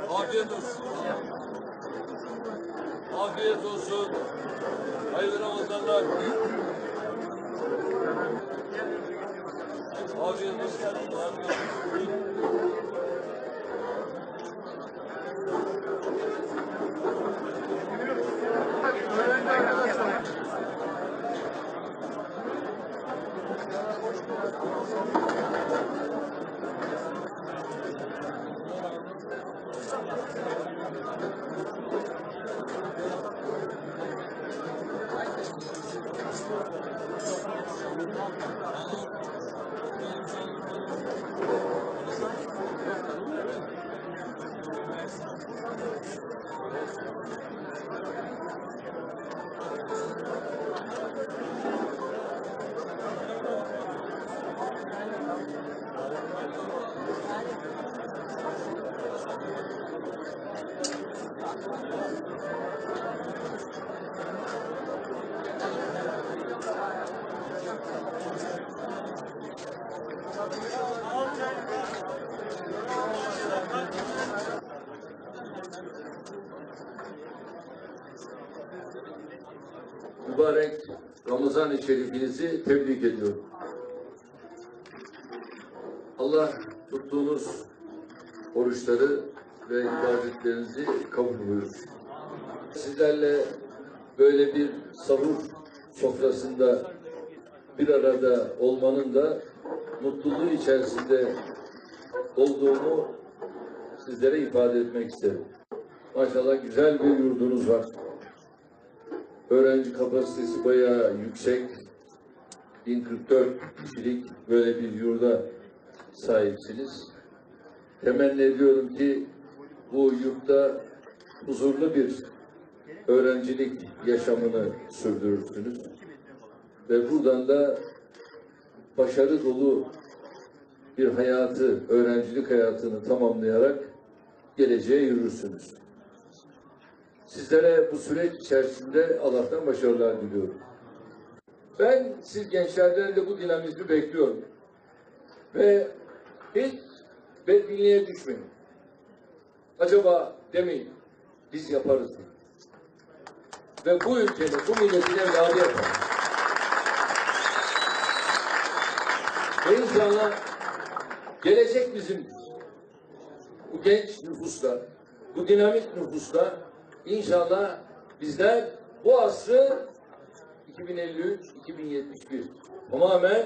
Afiyet olsun. Afiyet olsun. Hayırlı Ramazanlar. Afiyet olsun. Mübarek Ramazan-ı Şerifinizi tebrik ediyorum. Allah tuttuğunuz oruçları ve ibadetlerinizi kabul buyursun. Sizlerle böyle bir sahur sofrasında bir arada olmanın da mutluluğu içerisinde olduğumu sizlere ifade etmek isterim. Maşallah güzel bir yurdunuz var. Öğrenci kapasitesi bayağı yüksek. 1044 kişilik böyle bir yurda sahipsiniz. Temenni ediyorum ki bu yurtta huzurlu bir öğrencilik yaşamını sürdürürsünüz. Ve buradan da başarı dolu bir hayatı, öğrencilik hayatını tamamlayarak geleceğe yürürsünüz. Sizlere bu süreç içerisinde Allah'tan başarılar diliyorum. Ben siz gençlerden de bu dinamizmi bekliyorum. Ve hiç bedbinliğe düşmeyin. Acaba demeyin, biz yaparız diye. Ve bu ülkede, bu milletin evladı yapar. Ve inşallah gelecek bizimdir. Bu genç nüfusla, bu dinamik nüfusla İnşallah bizler bu asrı 2053-2071 tamamen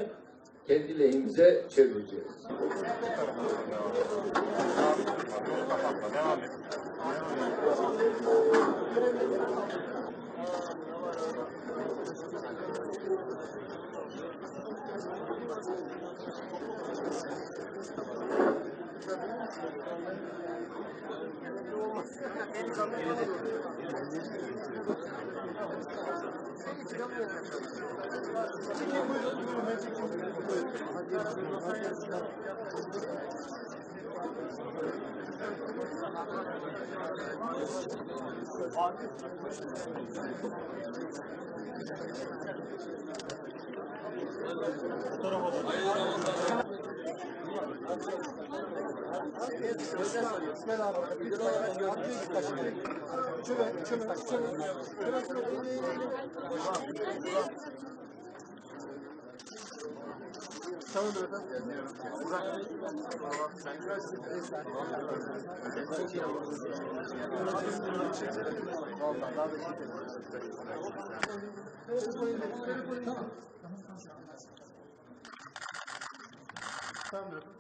kendi lehimize çevireceğiz. Tamam. Tamam.